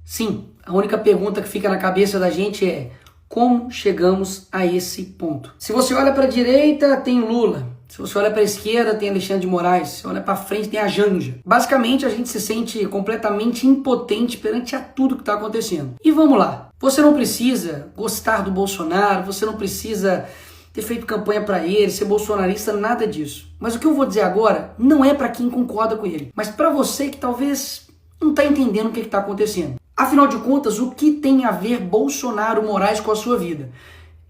Sim, a única pergunta que fica na cabeça da gente é: como chegamos a esse ponto? Se você olha para a direita, tem Lula. Se você olha para a esquerda, tem Alexandre de Moraes. Se você olha para frente, tem a Janja. Basicamente, a gente se sente completamente impotente perante a tudo que está acontecendo. E vamos lá. Você não precisa gostar do Bolsonaro, você não precisa ter feito campanha para ele, ser bolsonarista, nada disso. Mas o que eu vou dizer agora não é para quem concorda com ele, mas para você que talvez não está entendendo o que está acontecendo. Afinal de contas, o que tem a ver Bolsonaro Moraes com a sua vida?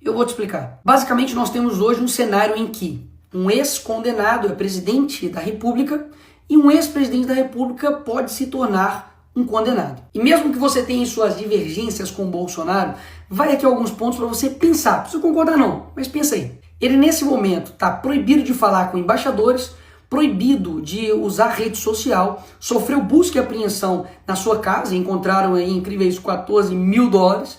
Eu vou te explicar. Basicamente, nós temos hoje um cenário em que um ex-condenado é presidente da República e um ex-presidente da República pode se tornar um condenado. E mesmo que você tenha suas divergências com o Bolsonaro, vai aqui alguns pontos para você pensar. Não precisa concordar não, mas pensa aí. Ele nesse momento está proibido de falar com embaixadores, proibido de usar rede social, sofreu busca e apreensão na sua casa, encontraram aí incríveis $14 mil,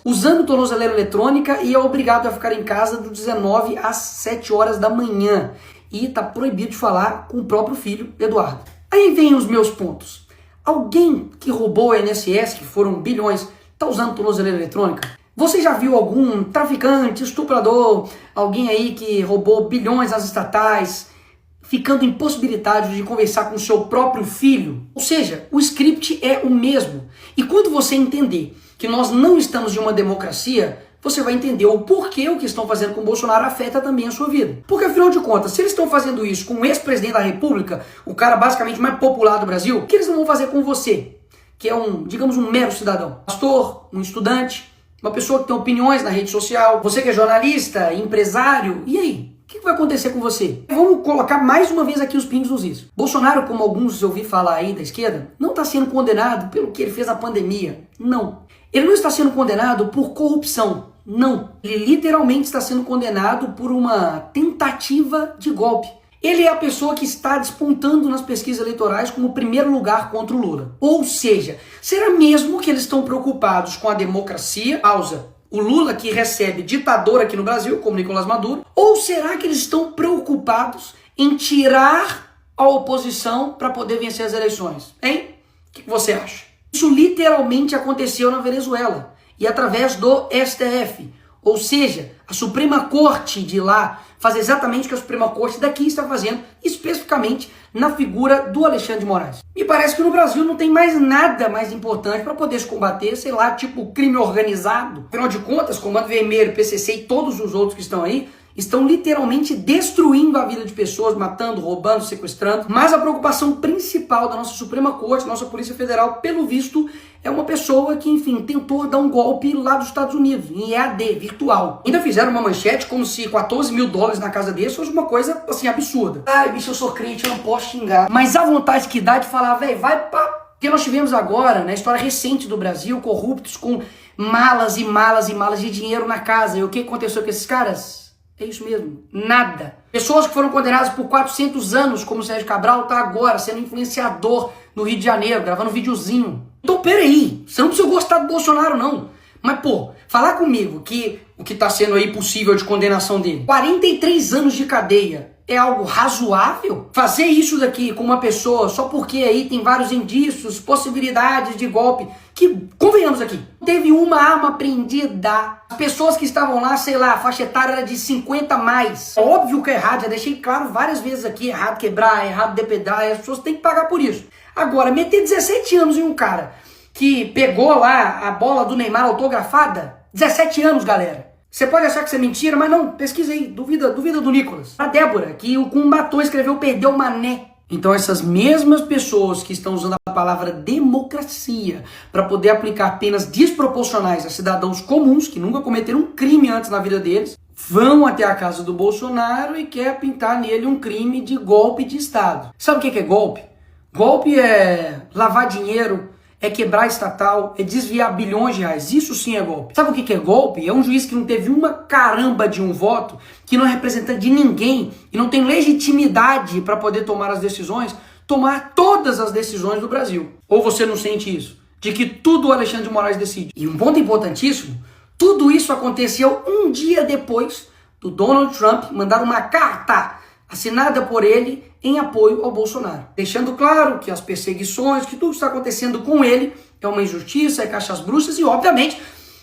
usando tornozeleira eletrônica e é obrigado a ficar em casa do 19 às 7 horas da manhã. E está proibido de falar com o próprio filho, Eduardo. Aí vem os meus pontos. Alguém que roubou a INSS, que foram bilhões, está usando tornozeleira eletrônica? Você já viu algum traficante, estuprador, alguém aí que roubou bilhões às estatais, ficando impossibilitado de conversar com seu próprio filho? Ou seja, o script é o mesmo. E quando você entender que nós não estamos em uma democracia, você vai entender o porquê o que estão fazendo com o Bolsonaro afeta também a sua vida. Porque afinal de contas, se eles estão fazendo isso com o ex-presidente da República, o cara basicamente mais popular do Brasil, o que eles não vão fazer com você? Que é digamos, um mero cidadão. Pastor, um estudante, uma pessoa que tem opiniões na rede social, você que é jornalista, empresário, e aí? O que vai acontecer com você? Vamos colocar mais uma vez aqui os pingos nos is. Bolsonaro, como alguns eu ouvi falar aí da esquerda, não está sendo condenado pelo que ele fez na pandemia. Não. Ele não está sendo condenado por corrupção. Não. Ele literalmente está sendo condenado por uma tentativa de golpe. Ele é a pessoa que está despontando nas pesquisas eleitorais como primeiro lugar contra o Lula. Ou seja, será mesmo que eles estão preocupados com a democracia? Pausa. O Lula que recebe ditador aqui no Brasil, como Nicolás Maduro? Ou será que eles estão preocupados em tirar a oposição para poder vencer as eleições? Hein? O que você acha? Isso literalmente aconteceu na Venezuela e através do STF. Ou seja, a Suprema Corte de lá faz exatamente o que a Suprema Corte daqui está fazendo, especificamente na figura do Alexandre de Moraes. Me parece que no Brasil não tem mais nada mais importante para poder se combater, sei lá, tipo crime organizado. Afinal de contas, Comando Vermelho, PCC e todos os outros que estão aí, estão literalmente destruindo a vida de pessoas, matando, roubando, sequestrando. Mas a preocupação principal da nossa Suprema Corte, nossa Polícia Federal, pelo visto, é uma pessoa que, enfim, tentou dar um golpe lá dos Estados Unidos, em EAD, virtual. Ainda fizeram uma manchete como se $14 mil na casa dele fosse uma coisa, assim, absurda. Ai, bicho, eu sou crente, eu não posso xingar. Mas a vontade que dá de falar, velho, vai pra... Porque nós tivemos agora, na história recente do Brasil, corruptos com malas e malas e malas de dinheiro na casa. E o que aconteceu com esses caras? É isso mesmo, nada. Pessoas que foram condenadas por 400 anos, como o Sérgio Cabral, tá agora sendo influenciador no Rio de Janeiro, gravando um videozinho. Então, peraí, você não precisa gostar do Bolsonaro, não. Mas, pô, falar comigo que o que tá sendo aí possível de condenação dele, 43 anos de cadeia, é algo razoável? Fazer isso daqui com uma pessoa só porque aí tem vários indícios, possibilidades de golpe, que, convenhamos aqui, teve uma arma apreendida. As pessoas que estavam lá, sei lá, a faixa etária era de 50 a mais. É óbvio que é errado, já deixei claro várias vezes aqui, errado quebrar, errado depedrar, e as pessoas têm que pagar por isso. Agora, meter 17 anos em um cara que pegou lá a bola do Neymar autografada, 17 anos, galera. Você pode achar que isso é mentira, mas não, pesquisa aí, duvida do Nicolas. A Débora, que com um batom escreveu perdeu o mané. Então essas mesmas pessoas que estão usando a palavra democracia para poder aplicar penas desproporcionais a cidadãos comuns, que nunca cometeram um crime antes na vida deles, vão até a casa do Bolsonaro e quer pintar nele um crime de golpe de Estado. Sabe o que é golpe? Golpe é lavar dinheiro, é quebrar estatal, é desviar bilhões de reais. Isso sim é golpe. Sabe o que é golpe? É um juiz que não teve uma caramba de um voto, que não é representante de ninguém e não tem legitimidade para poder tomar as decisões, tomar todas as decisões do Brasil. Ou você não sente isso? De que tudo o Alexandre de Moraes decide. E um ponto importantíssimo, tudo isso aconteceu um dia depois do Donald Trump mandar uma carta assinada por ele em apoio ao Bolsonaro, deixando claro que as perseguições, que tudo está acontecendo com ele é uma injustiça, é caixas bruxas e, obviamente,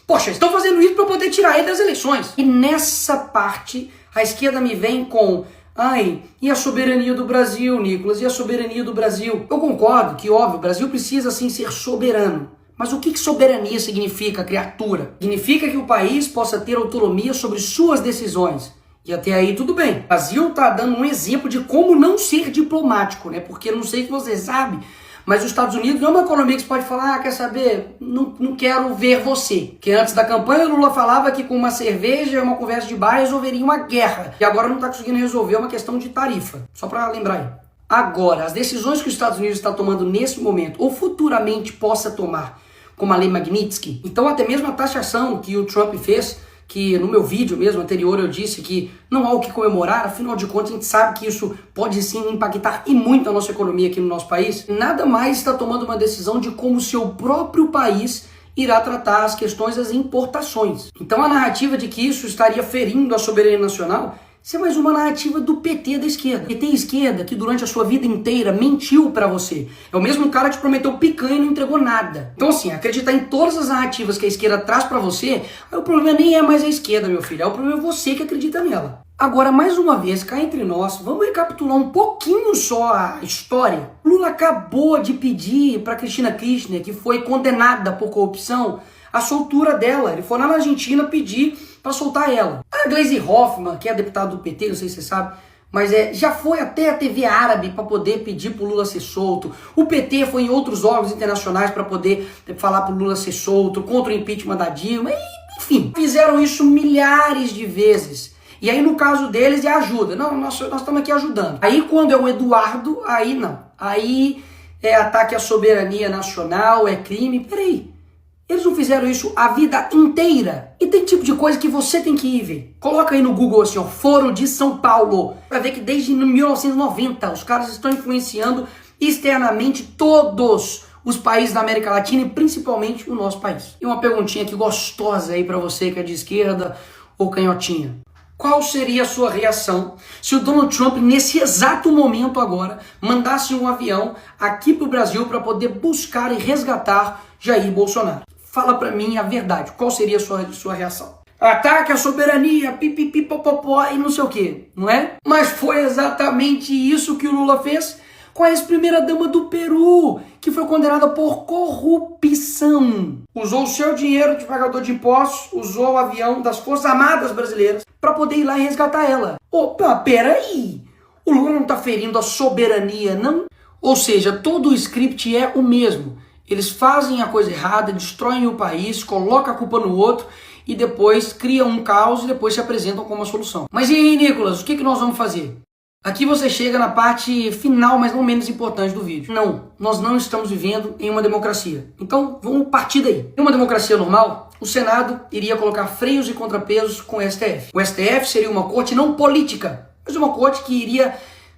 poxa, estão fazendo isso para poder tirar ele das eleições. E nessa parte, a esquerda me vem com... Ai, e a soberania do Brasil, Nicolas? E a soberania do Brasil? Eu concordo que, óbvio, o Brasil precisa, sim, ser soberano. Mas o que soberania significa, criatura? Significa que o país possa ter autonomia sobre suas decisões. E até aí tudo bem. O Brasil está dando um exemplo de como não ser diplomático, né? Porque eu não sei se você sabe, mas os Estados Unidos não é uma economia que você pode falar, quer saber, não quero ver você. Porque antes da campanha, o Lula falava que com uma cerveja e uma conversa de bar resolveria uma guerra. E agora não está conseguindo resolver uma questão de tarifa. Só para lembrar aí. Agora, as decisões que os Estados Unidos está tomando nesse momento, ou futuramente possa tomar, como a lei Magnitsky, então até mesmo a taxação que o Trump fez, que no meu vídeo mesmo anterior eu disse que não há o que comemorar, afinal de contas a gente sabe que isso pode sim impactar e muito a nossa economia aqui no nosso país, nada mais está tomando uma decisão de como o seu próprio país irá tratar as questões das importações. Então a narrativa de que isso estaria ferindo a soberania nacional, isso é mais uma narrativa do PT da esquerda. PT esquerda que durante a sua vida inteira mentiu pra você. É o mesmo cara que te prometeu picanha e não entregou nada. Então assim, acreditar em todas as narrativas que a esquerda traz pra você, aí o problema nem é mais a esquerda, meu filho. É o problema você que acredita nela. Agora, mais uma vez, cá entre nós, vamos recapitular um pouquinho só a história. Lula acabou de pedir pra Cristina Kirchner, que foi condenada por corrupção, a soltura dela. Ele foi lá na Argentina pedir para soltar ela. A Gleisi Hoffmann, que é deputada do PT, não sei se você sabe, mas já foi até a TV árabe para poder pedir para o Lula ser solto. O PT foi em outros órgãos internacionais para poder falar para o Lula ser solto, contra o impeachment da Dilma, enfim. Fizeram isso milhares de vezes. E aí no caso deles é ajuda. Não, nós estamos aqui ajudando. Aí quando é o Eduardo, aí não. Aí é ataque à soberania nacional, é crime. Peraí. Eles não fizeram isso a vida inteira. E tem tipo de coisa que você tem que ir ver. Coloca aí no Google assim, ó, Foro de São Paulo. Pra ver que desde 1990 os caras estão influenciando externamente todos os países da América Latina e principalmente o nosso país. E uma perguntinha aqui gostosa aí pra você que é de esquerda ou canhotinha. Qual seria a sua reação se o Donald Trump, nesse exato momento agora, mandasse um avião aqui pro Brasil para poder buscar e resgatar Jair Bolsonaro? Fala pra mim a verdade, qual seria a sua reação? Ataque à soberania, pipipipopopó e não sei o que, não é? Mas foi exatamente isso que o Lula fez com a ex-primeira-dama do Peru, que foi condenada por corrupção. Usou o seu dinheiro de pagador de impostos, usou o avião das Forças Armadas Brasileiras para poder ir lá e resgatar ela. Opa, peraí! O Lula não tá ferindo a soberania, não? Ou seja, todo o script é o mesmo. Eles fazem a coisa errada, destroem o país, colocam a culpa no outro e depois criam um caos e depois se apresentam como uma solução. Mas e aí, Nicolas, o que nós vamos fazer? Aqui você chega na parte final, mas não menos importante do vídeo. Não, nós não estamos vivendo em uma democracia. Então, vamos partir daí. Em uma democracia normal, o Senado iria colocar freios e contrapesos com o STF. O STF seria uma corte não política, mas uma corte que iria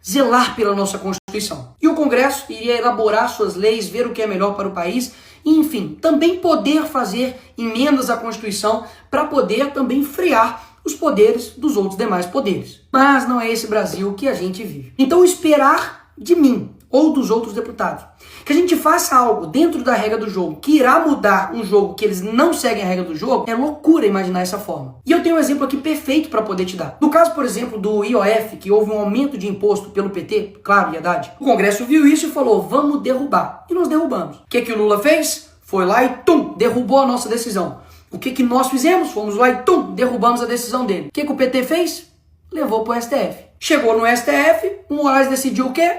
zelar pela nossa Constituição. E o Congresso iria elaborar suas leis, ver o que é melhor para o país, e, enfim, também poder fazer emendas à Constituição para poder também frear os poderes dos outros demais poderes. Mas não é esse Brasil que a gente vive. Então esperar de mim ou dos outros deputados que a gente faça algo dentro da regra do jogo que irá mudar um jogo que eles não seguem a regra do jogo, é loucura imaginar essa forma. E eu tenho um exemplo aqui perfeito para poder te dar. No caso, por exemplo, do IOF, que houve um aumento de imposto pelo PT, claro, verdade. O Congresso viu isso e falou, vamos derrubar. E nós derrubamos. O que o Lula fez? Foi lá e derrubou a nossa decisão. O que nós fizemos? Fomos lá e derrubamos a decisão dele. O que o PT fez? Levou pro STF. Chegou no STF, o Moraes decidiu o quê?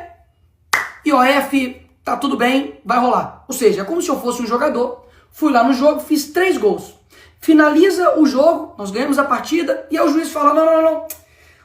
IOF, tá tudo bem, vai rolar. Ou seja, é como se eu fosse um jogador, fui lá no jogo, fiz 3 gols. Finaliza o jogo, nós ganhamos a partida, e aí o juiz fala, não.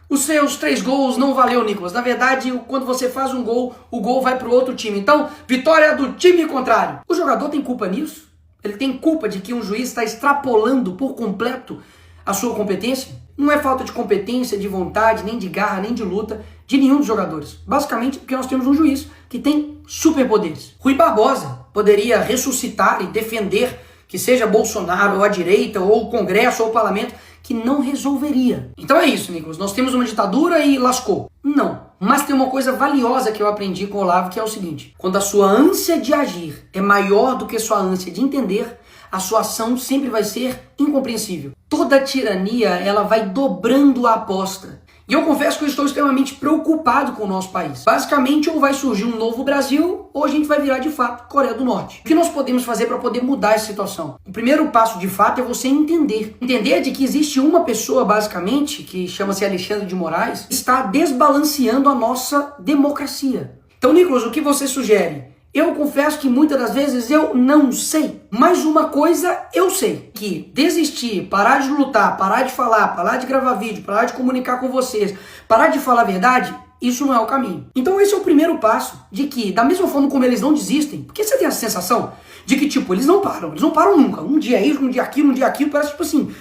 Os seus 3 gols não valeu, Nicolas. Na verdade, quando você faz um gol, o gol vai pro outro time. Então, vitória do time contrário. O jogador tem culpa nisso? Ele tem culpa de que um juiz está extrapolando por completo a sua competência? Não é falta de competência, de vontade, nem de garra, nem de luta de nenhum dos jogadores. Basicamente porque nós temos um juiz que tem superpoderes. Rui Barbosa poderia ressuscitar e defender que seja Bolsonaro ou a direita ou o Congresso ou o Parlamento, que não resolveria. Então é isso, Nicolas. Nós temos uma ditadura e lascou. Não. Mas tem uma coisa valiosa que eu aprendi com o Olavo, que é o seguinte: quando a sua ânsia de agir é maior do que a sua ânsia de entender, a sua ação sempre vai ser incompreensível. Toda tirania, ela vai dobrando a aposta. E eu confesso que eu estou extremamente preocupado com o nosso país. Basicamente, ou vai surgir um novo Brasil, ou a gente vai virar de fato Coreia do Norte. O que nós podemos fazer para poder mudar essa situação? O primeiro passo de fato é você entender. Entender de que existe uma pessoa, basicamente, que chama-se Alexandre de Moraes, que está desbalanceando a nossa democracia. Então, Nicolas, o que você sugere? Eu confesso que muitas das vezes eu não sei, mas uma coisa eu sei, que desistir, parar de lutar, parar de falar, parar de gravar vídeo, parar de comunicar com vocês, parar de falar a verdade, isso não é o caminho. Então esse é o primeiro passo, de que da mesma forma como eles não desistem, porque você tem a sensação de que tipo, eles não param nunca, um dia isso, um dia aquilo, parece tipo assim,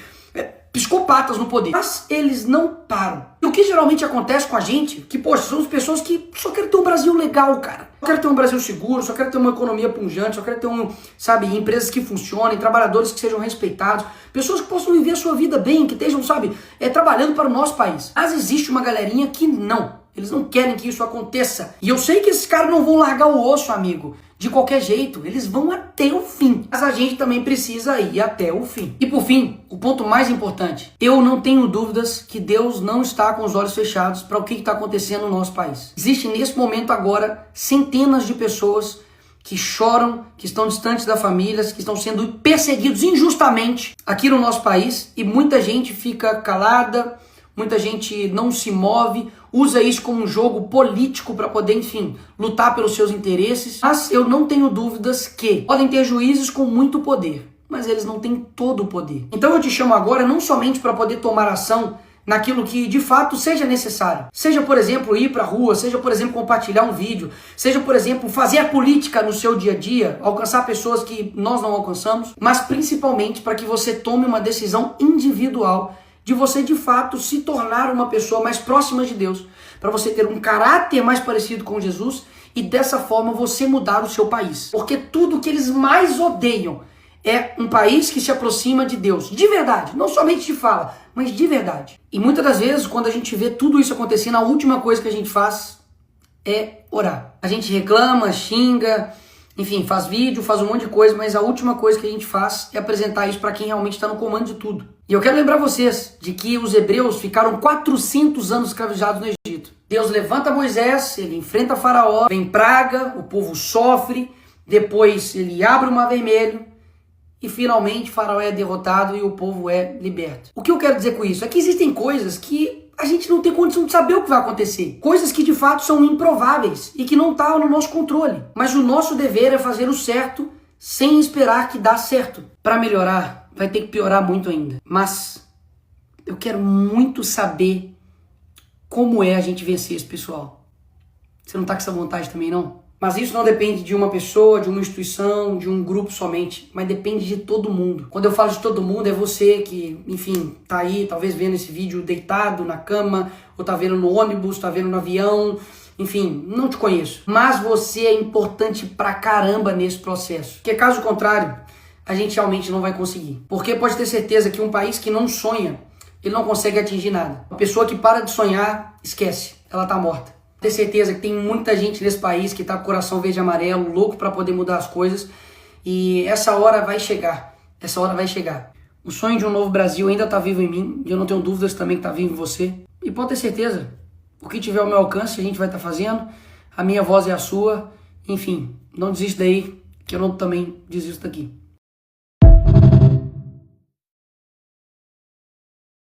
psicopatas no poder, mas eles não param. E o que geralmente acontece com a gente, que poxa, somos pessoas que só querem ter um Brasil legal, cara. Só quero ter um Brasil seguro, só quero ter uma economia pujante, só quero ter empresas que funcionem, trabalhadores que sejam respeitados, pessoas que possam viver a sua vida bem, que estejam, trabalhando para o nosso país. Mas existe uma galerinha que não. Eles não querem que isso aconteça. E eu sei que esses caras não vão largar o osso, amigo. De qualquer jeito, eles vão até o fim. Mas a gente também precisa ir até o fim. E por fim, o ponto mais importante. Eu não tenho dúvidas que Deus não está com os olhos fechados para o que está acontecendo no nosso país. Existem nesse momento agora centenas de pessoas que choram, que estão distantes das famílias, que estão sendo perseguidos injustamente aqui no nosso país. E muita gente fica calada, muita gente não se move, usa isso como um jogo político para poder, enfim, lutar pelos seus interesses. Mas eu não tenho dúvidas que podem ter juízes com muito poder, mas eles não têm todo o poder. Então eu te chamo agora não somente para poder tomar ação naquilo que de fato seja necessário. Seja, por exemplo, ir para a rua, seja, por exemplo, compartilhar um vídeo, seja, por exemplo, fazer a política no seu dia a dia, alcançar pessoas que nós não alcançamos, mas principalmente para que você tome uma decisão individual de você de fato se tornar uma pessoa mais próxima de Deus, para você ter um caráter mais parecido com Jesus e dessa forma você mudar o seu país. Porque tudo que eles mais odeiam é um país que se aproxima de Deus, de verdade, não somente de fala, mas de verdade. E muitas das vezes, quando a gente vê tudo isso acontecendo, a última coisa que a gente faz é orar. A gente reclama, xinga, enfim, faz vídeo, faz um monte de coisa, mas a última coisa que a gente faz é apresentar isso para quem realmente está no comando de tudo. E eu quero lembrar vocês de que os hebreus ficaram 400 anos escravizados no Egito. Deus levanta Moisés, ele enfrenta Faraó, vem praga, o povo sofre, depois ele abre o Mar Vermelho e finalmente Faraó é derrotado e o povo é liberto. O que eu quero dizer com isso é que existem coisas que a gente não tem condição de saber o que vai acontecer. Coisas que de fato são improváveis e que não estão no nosso controle. Mas o nosso dever é fazer o certo sem esperar que dá certo. Para melhorar, vai ter que piorar muito ainda. Mas eu quero muito saber como é a gente vencer esse pessoal. Você não tá com essa vontade também, não? Mas isso não depende de uma pessoa, de uma instituição, de um grupo somente, mas depende de todo mundo. Quando eu falo de todo mundo, é você que, enfim, tá aí, talvez vendo esse vídeo deitado na cama, ou tá vendo no ônibus, tá vendo no avião, enfim, não te conheço. Mas você é importante pra caramba nesse processo. Porque caso contrário, a gente realmente não vai conseguir. Porque pode ter certeza que um país que não sonha, ele não consegue atingir nada. Uma pessoa que para de sonhar, esquece, ela tá morta. Ter certeza que tem muita gente nesse país que tá com o coração verde e amarelo, louco para poder mudar as coisas. E essa hora vai chegar. Essa hora vai chegar. O sonho de um novo Brasil ainda tá vivo em mim. E eu não tenho dúvidas também que tá vivo em você. E pode ter certeza. O que tiver ao meu alcance, a gente vai estar fazendo. A minha voz é a sua. Enfim, não desista daí, que eu não também desisto daqui.